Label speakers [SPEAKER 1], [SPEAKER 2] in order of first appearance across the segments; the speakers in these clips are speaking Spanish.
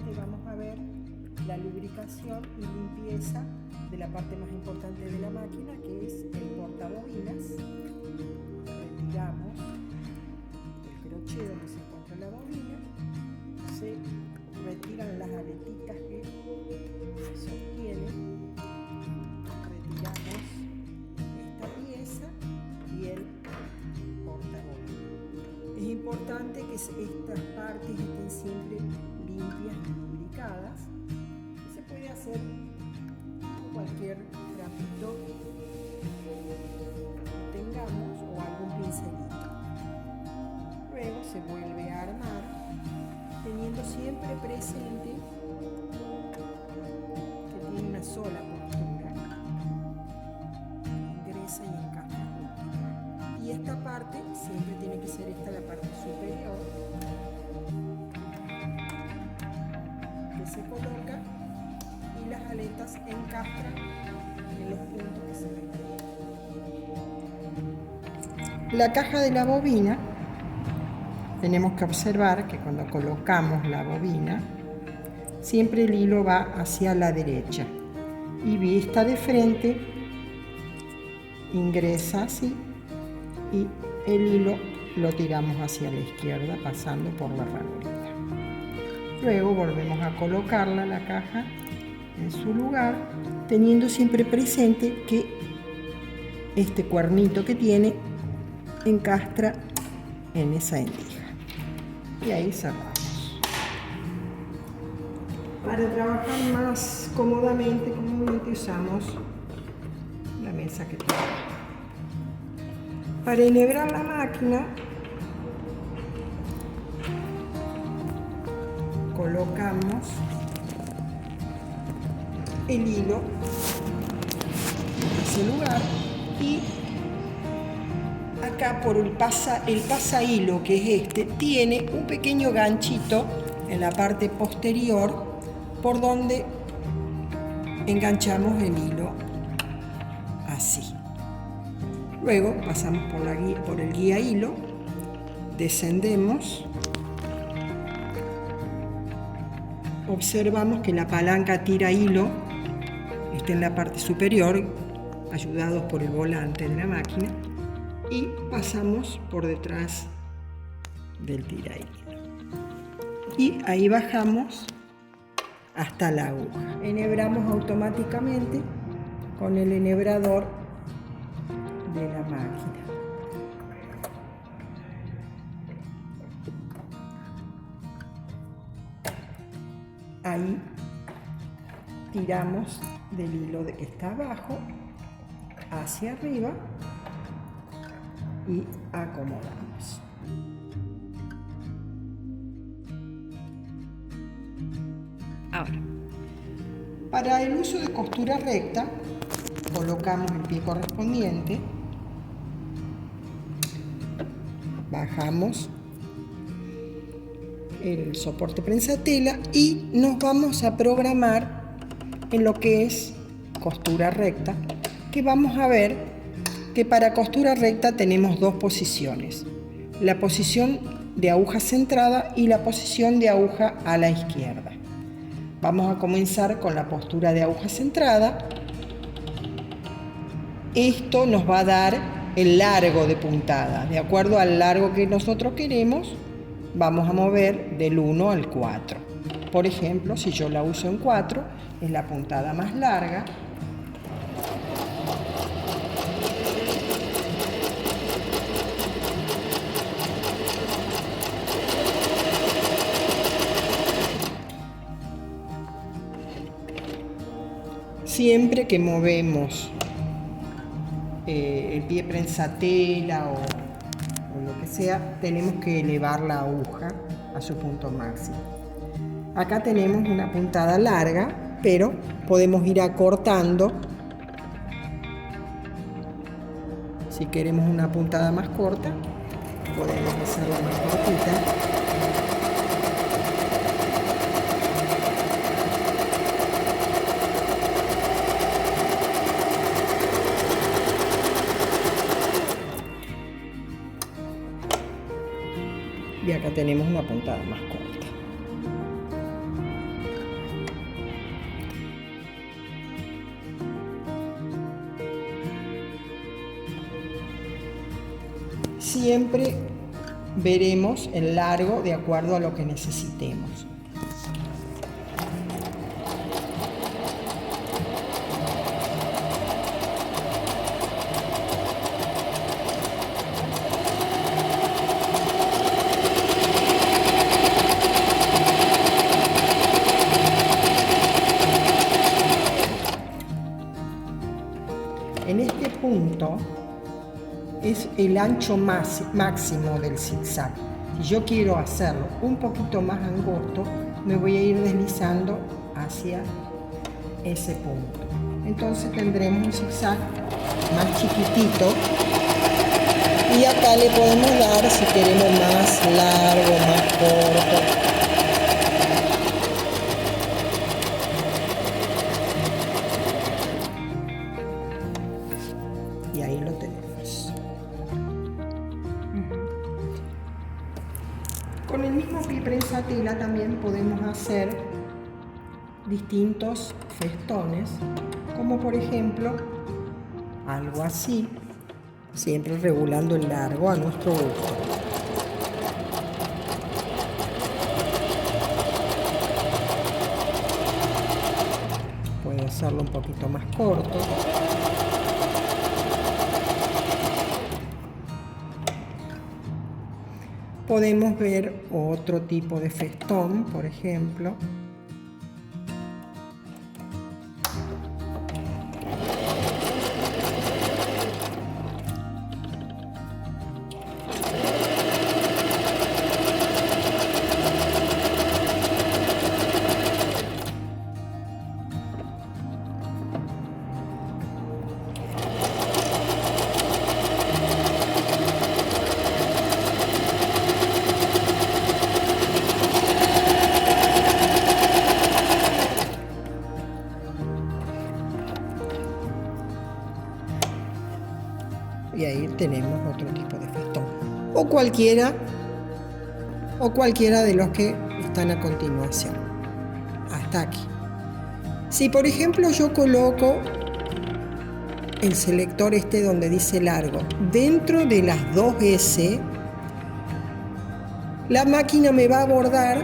[SPEAKER 1] primeramente vamos a ver la lubricación y limpieza de la parte más importante de la máquina, que es el portabobinas. Retiramos el crochet donde se encuentra la bobina, se retiran las aletitas que sostienen, retiramos esta pieza y el portabobina. Es importante que estas partes estén siempre limpias y lubricadas. Se puede hacer con cualquier trapito que tengamos o algún pincelito. Luego se vuelve a armar, teniendo siempre presente que tiene una sola postura, ingresa y encaja junto. Y esta parte siempre tiene que ser esta la parte superior, que se coloca y las aletas encastran en los puntos que se ven. La caja de la bobina, tenemos que observar que cuando colocamos la bobina, siempre el hilo va hacia la derecha y vista de frente ingresa así y el hilo lo tiramos hacia la izquierda pasando por la ranurita. Luego volvemos a colocarla la caja en su lugar, teniendo siempre presente que este cuernito que tiene encastra en esa endija. Y ahí cerramos. Para trabajar más cómodamente, comúnmente usamos la mesa que tengo. Para enhebrar la máquina, colocamos el hilo en ese lugar y acá por el pasa hilo, que es este, tiene un pequeño ganchito en la parte posterior por donde enganchamos el hilo así. Luego pasamos por el guía hilo, descendemos, observamos que la palanca tira hilo está en la parte superior, ayudados por el volante de la máquina, y pasamos por detrás del tira hilo. Y ahí bajamos hasta la aguja. Enhebramos automáticamente con el enhebrador de la máquina. Ahí tiramos del hilo que está abajo hacia arriba y acomodamos. Ahora, para el uso de costura recta, colocamos el pie correspondiente, bajamos el soporte prensatela y nos vamos a programar en lo que es costura recta, que vamos a ver que para costura recta tenemos dos posiciones: la posición de aguja centrada y la posición de aguja a la izquierda. Vamos a comenzar con la postura de aguja centrada. Esto nos va a dar el largo de puntada. De acuerdo al largo que nosotros queremos, vamos a mover del 1 al 4. Por ejemplo, si yo la uso en 4, es la puntada más larga. Siempre que movemos el pie prensatela o lo que sea, tenemos que elevar la aguja a su punto máximo. Acá tenemos una puntada larga, pero podemos ir acortando. Si queremos una puntada más corta, podemos hacerla más cortita. Y acá tenemos una puntada más corta. siempre veremos el largo de acuerdo a lo que necesitemos. En este punto es el ancho máximo del zigzag. Si yo quiero hacerlo un poquito más angosto, me voy a ir deslizando hacia ese punto. Entonces tendremos un zigzag más chiquitito y acá le podemos dar si queremos más largo, más corto. Y ahí lo tenemos. Con el mismo prensa tela también podemos hacer distintos festones, como por ejemplo algo así, siempre regulando el largo a nuestro gusto. Puedo hacerlo un poquito más corto. Podemos ver otro tipo de festón, por ejemplo. Y ahí tenemos otro tipo de festón. O cualquiera de los que están a continuación. Hasta aquí. Si por ejemplo yo coloco el selector donde dice largo dentro de las 2S, la máquina me va a abordar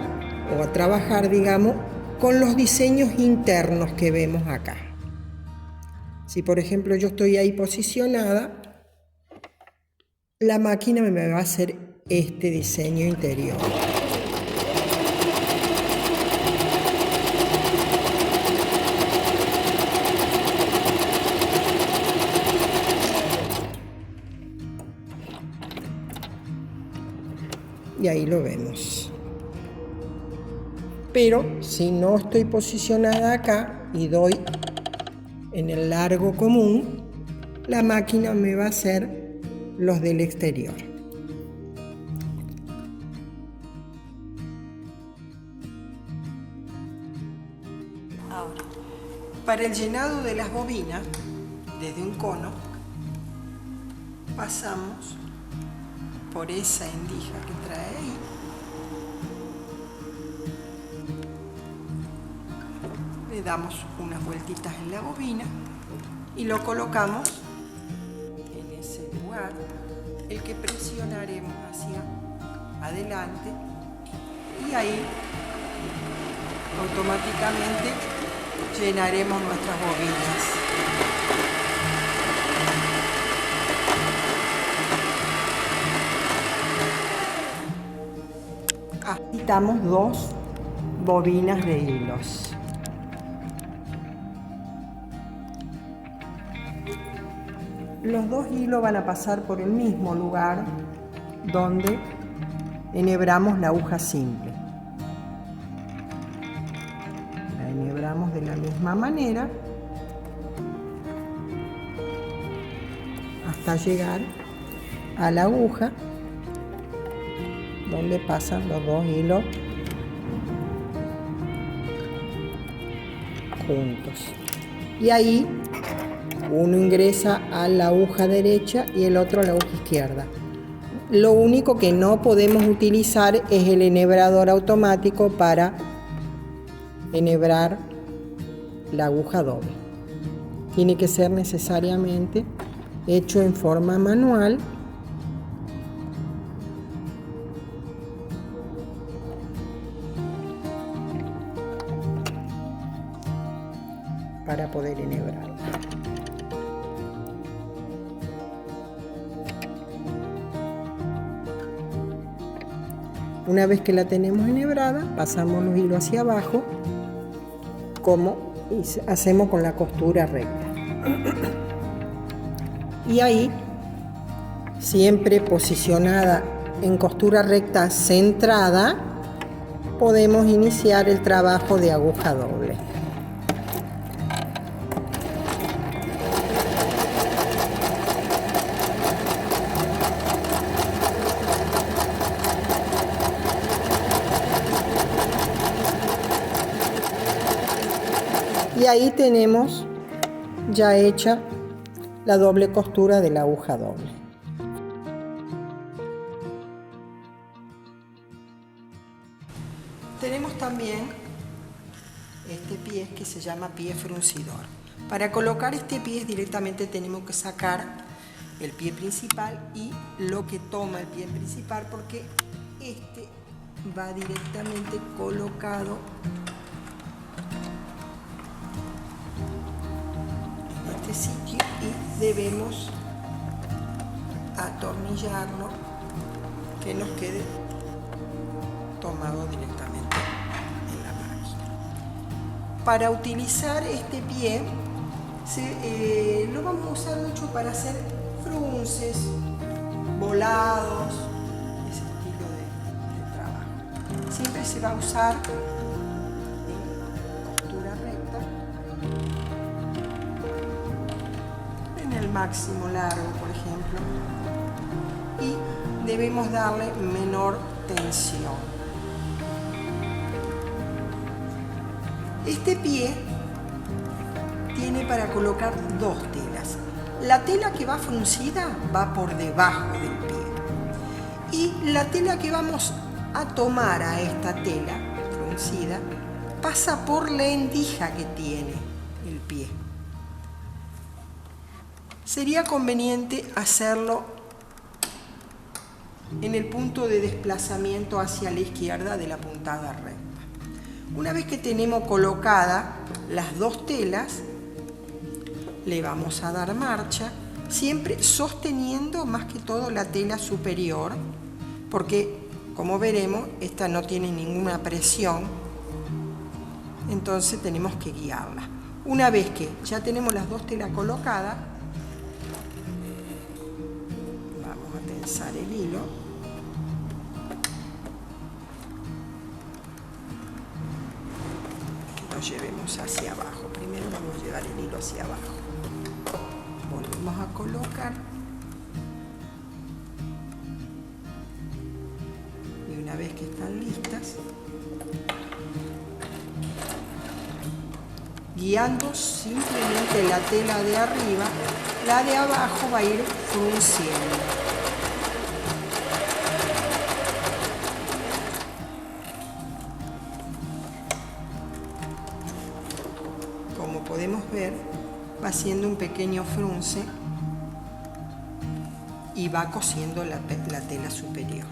[SPEAKER 1] o a trabajar, digamos, con los diseños internos que vemos acá. Si por ejemplo yo estoy ahí posicionada, la máquina me va a hacer este diseño interior. Y ahí lo vemos. Pero si no estoy posicionada acá y doy en el largo común, la máquina me va a hacer los del exterior. Ahora, para el llenado de las bobinas, desde un cono, pasamos por esa endija que trae ahí. Le damos unas vueltitas en la bobina y lo colocamos en ese lugar, el que presionaremos hacia adelante, y ahí automáticamente llenaremos nuestras bobinas. Necesitamos 2 bobinas de hilos. Los 2 hilos van a pasar por el mismo lugar donde enhebramos la aguja simple. La enhebramos de la misma manera hasta llegar a la aguja donde pasan los 2 hilos juntos. Y ahí uno ingresa a la aguja derecha y el otro a la aguja izquierda. Lo único que no podemos utilizar es el enhebrador automático para enhebrar la aguja doble. Tiene que ser necesariamente hecho en forma manual para poder enhebrarla. Una vez que la tenemos enhebrada, pasamos los hilos hacia abajo, como hacemos con la costura recta. Y ahí, siempre posicionada en costura recta centrada, podemos iniciar el trabajo de aguja doble. Y ahí tenemos ya hecha la doble costura de la aguja doble. Tenemos también este pie que se llama pie fruncidor. Para colocar este pie directamente tenemos que sacar el pie principal y lo que toma el pie principal, porque este va directamente colocado en este sitio y debemos atornillarlo que nos quede tomado directamente en la máquina. Para utilizar este pie lo vamos a usar mucho para hacer frunces, volados, ese estilo de trabajo. Siempre se va a usar en costura recta, en el máximo largo, por ejemplo, y debemos darle menor tensión. Este pie tiene para colocar dos telas. La tela que va fruncida va por debajo del pie y la tela que vamos a tomar a esta tela fruncida pasa por la endija que tiene el pie. Sería conveniente hacerlo en el punto de desplazamiento hacia la izquierda de la puntada recta. Una vez que tenemos colocadas las dos telas, le vamos a dar marcha, siempre sosteniendo más que todo la tela superior, porque como veremos, esta no tiene ninguna presión, entonces tenemos que guiarla. Una vez que ya tenemos las dos telas colocadas, vamos a tensar el hilo. Lo llevemos hacia abajo. Primero vamos a llevar el hilo hacia abajo. Volvemos a colocar. Y una vez que están listas, guiando simplemente la tela de arriba, la de abajo va a ir frunciendo. Como podemos ver, va haciendo un pequeño frunce y va cosiendo la tela superior.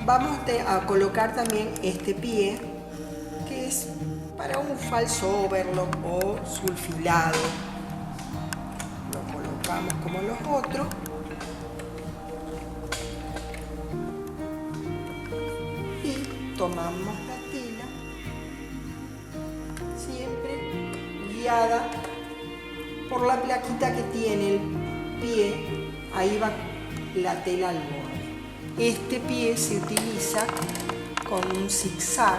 [SPEAKER 1] Vamos a colocar también este pie, que es para un falso overlock o sulfilado. Lo colocamos como los otros. Tomamos la tela, siempre guiada por la plaquita que tiene el pie, ahí va la tela al borde. Este pie se utiliza con un zigzag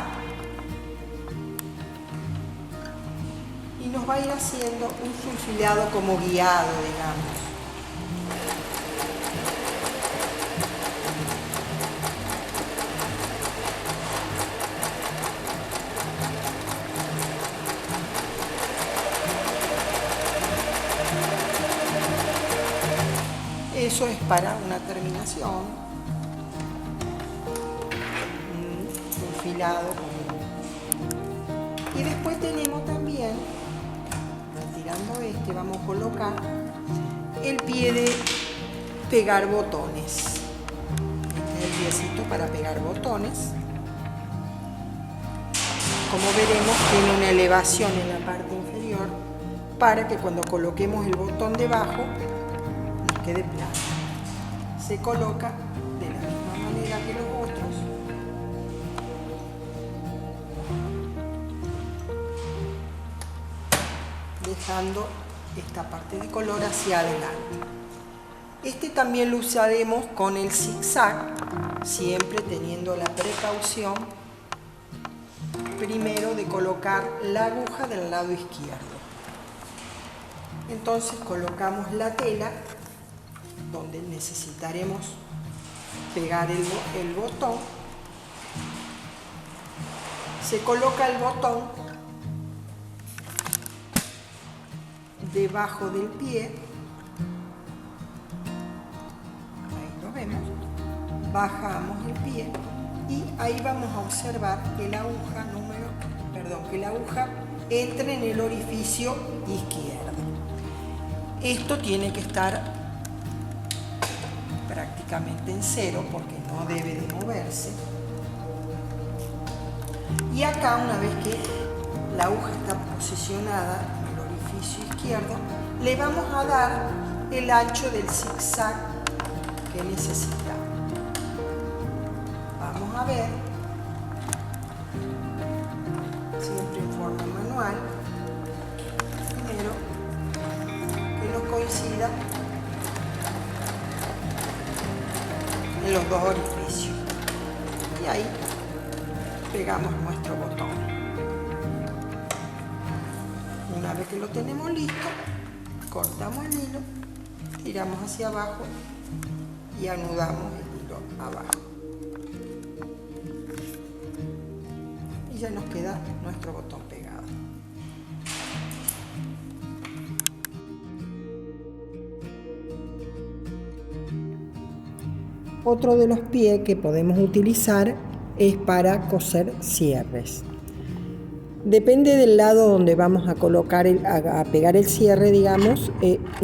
[SPEAKER 1] y nos va a ir haciendo un sulfilado como guiado, digamos. Eso es para una terminación, un filado. Y después tenemos también, tirando este, vamos a colocar el pie de pegar botones. Este es el piecito para pegar botones. Como veremos, tiene una elevación en la parte inferior para que cuando coloquemos el botón debajo nos quede plano. Se coloca de la misma manera que los otros. Dejando esta parte de color hacia adelante. Este también lo usaremos con el zigzag, siempre teniendo la precaución primero de colocar la aguja del lado izquierdo. Entonces colocamos la tela donde necesitaremos pegar el botón. Se coloca el botón debajo del pie. Ahí lo vemos. Bajamos el pie y ahí vamos a observar que la aguja entra en el orificio izquierdo. Esto tiene que estar prácticamente en cero porque no debe de moverse. Y acá, una vez que la aguja está posicionada en el orificio izquierdo, le vamos a dar el ancho del zigzag que necesitamos. Vamos a ver, siempre en forma manual, primero que nos coincida en los dos orificios. Y ahí pegamos nuestro botón. Una vez que lo tenemos listo, cortamos el hilo, tiramos hacia abajo y anudamos el hilo abajo. Y ya nos queda nuestro botón pegado. Otro de los pies que podemos utilizar es para coser cierres. Depende del lado donde vamos a colocar a pegar el cierre, digamos,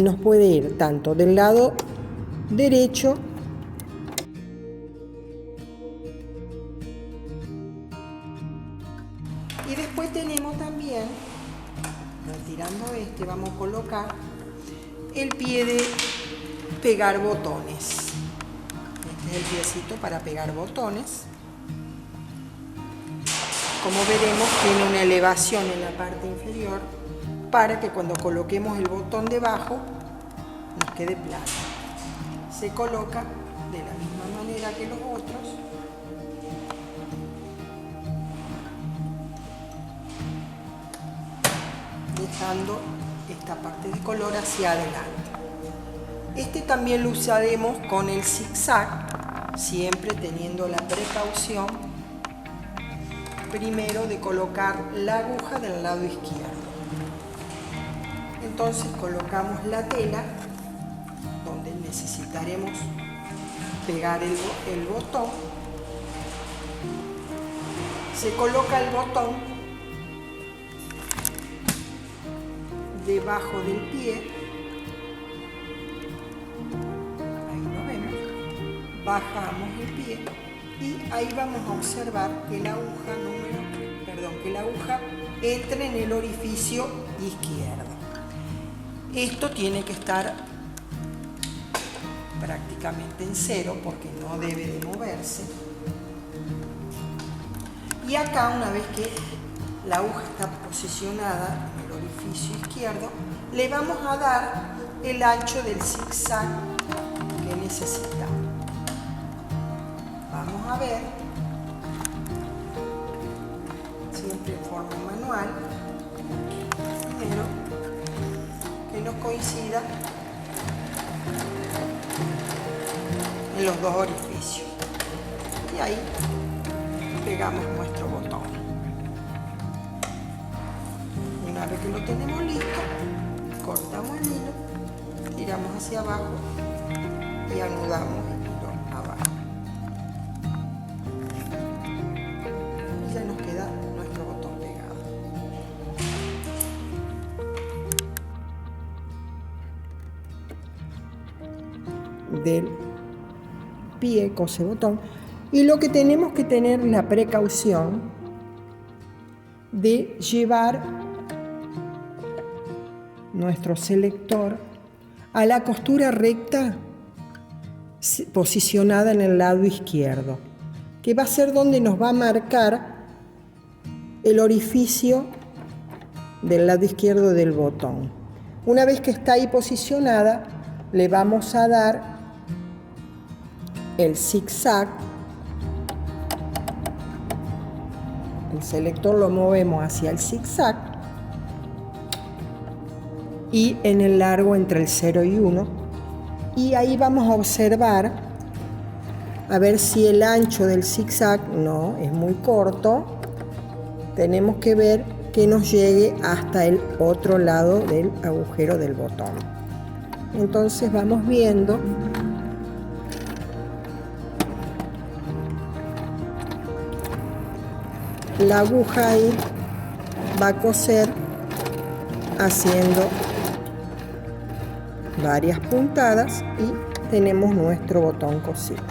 [SPEAKER 1] nos puede ir tanto del lado derecho y después tenemos también, retirando vamos a colocar el pie de pegar botones. Este es el piecito para pegar botones. Como veremos, tiene una elevación en la parte inferior para que cuando coloquemos el botón debajo nos quede plano. Se coloca de la misma manera que los otros. Dejando esta parte de color hacia adelante. Este también lo usaremos con el zigzag, siempre teniendo la precaución primero de colocar la aguja del lado izquierdo. Entonces colocamos la tela donde necesitaremos pegar el botón. Se coloca el botón debajo del pie. Ahí lo vemos. Bajamos el pie. Y ahí vamos a observar que la aguja entra en el orificio izquierdo. Esto tiene que estar prácticamente en cero porque no debe de moverse. Y acá, una vez que la aguja está posicionada en el orificio izquierdo, le vamos a dar el ancho del zigzag que necesitamos. Vamos a ver, siempre en forma manual, primero que nos coincida en los dos orificios. Y ahí pegamos nuestro botón. Una vez que lo tenemos listo, cortamos el hilo, tiramos hacia abajo y anudamos el hilo abajo. Y ya nos queda nuestro botón pegado. Del pie, cose botón, y lo que tenemos que tener es la precaución de llevar nuestro selector a la costura recta posicionada en el lado izquierdo, que va a ser donde nos va a marcar el orificio del lado izquierdo del botón. Una vez que está ahí posicionada, le vamos a dar el zigzag. El selector lo movemos hacia el zigzag y en el largo entre el 0 y 1. Y ahí vamos a observar a ver si el ancho del zigzag no es muy corto. Tenemos que ver que nos llegue hasta el otro lado del agujero del botón. Entonces vamos viendo la aguja ahí va a coser haciendo varias puntadas y tenemos nuestro botón cosido.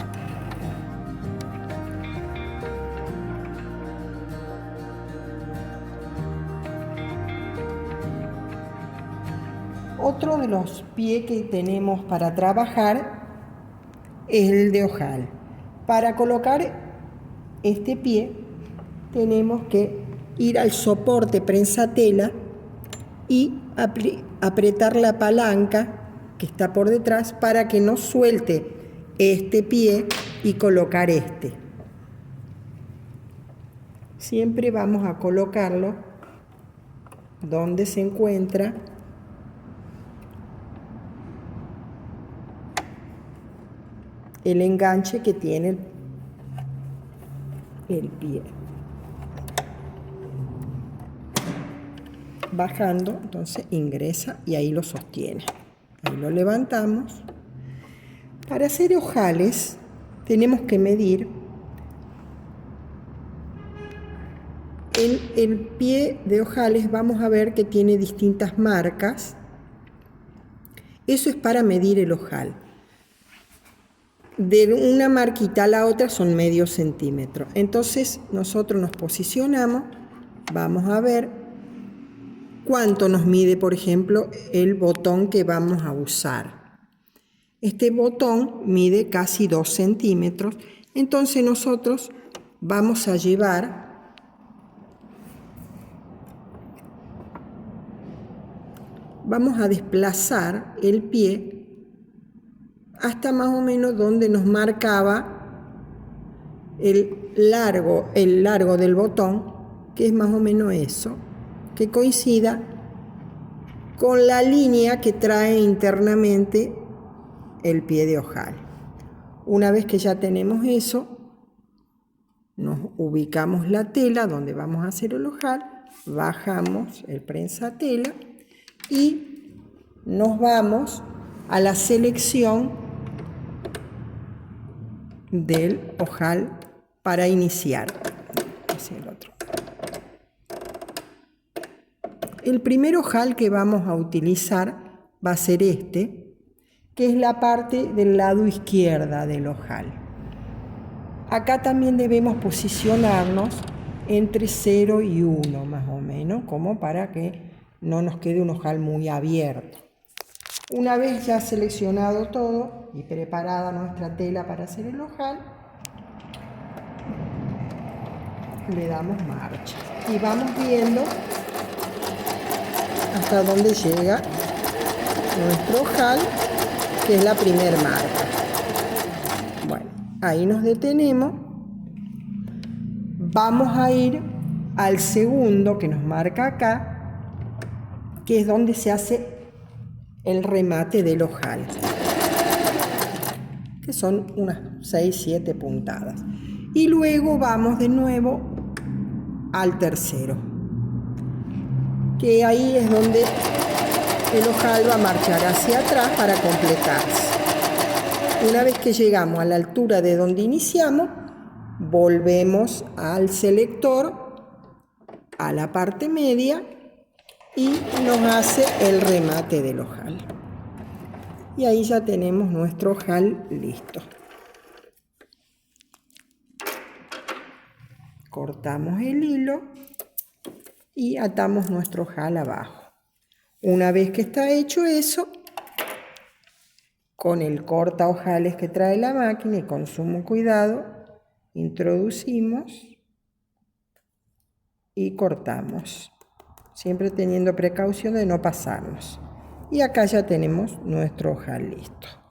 [SPEAKER 1] Otro de los pies que tenemos para trabajar es el de ojal. Para colocar este pie tenemos que ir al soporte prensa-tela y apretar la palanca que está por detrás para que no suelte este pie y colocar este. Siempre vamos a colocarlo donde se encuentra el enganche que tiene el pie. Bajando, entonces ingresa y ahí lo sostiene. Ahí lo levantamos. Para hacer ojales tenemos que medir el pie de ojales. Vamos a ver que tiene distintas marcas. Eso es para medir el ojal. De una marquita a la otra son medio centímetro. Entonces nosotros nos posicionamos, vamos a ver cuánto nos mide, por ejemplo, el botón que vamos a usar. Este botón mide casi 2 centímetros. Entonces nosotros vamos a llevar vamos a desplazar el pie hasta más o menos donde nos marcaba el largo del botón, que es más o menos eso, que coincida con la línea que trae internamente el pie de ojal. Una vez que ya tenemos eso, nos ubicamos la tela donde vamos a hacer el ojal, bajamos el prensa-tela y nos vamos a la selección del ojal para iniciar. Hacia el otro. El primer ojal que vamos a utilizar va a ser este, que es la parte del lado izquierda del ojal. Acá también debemos posicionarnos entre 0 y 1 más o menos, como para que no nos quede un ojal muy abierto. Una vez ya seleccionado todo y preparada nuestra tela para hacer el ojal, le damos marcha y vamos viendo hasta dónde llega nuestro ojal, que es la primera marca. Bueno, ahí nos detenemos. Vamos a ir al segundo que nos marca acá, que es donde se hace el remate del ojal, que son unas 6-7 puntadas. Y luego vamos de nuevo al tercero, que ahí es donde el ojal va a marchar hacia atrás para completarse. Una vez que llegamos a la altura de donde iniciamos, volvemos al selector, a la parte media, y nos hace el remate del ojal. Y ahí ya tenemos nuestro ojal listo. Cortamos el hilo y atamos nuestro ojal abajo. Una vez que está hecho eso, con el corta ojales que trae la máquina y con sumo cuidado, introducimos y cortamos, siempre teniendo precaución de no pasarnos. Y acá ya tenemos nuestro ojal listo.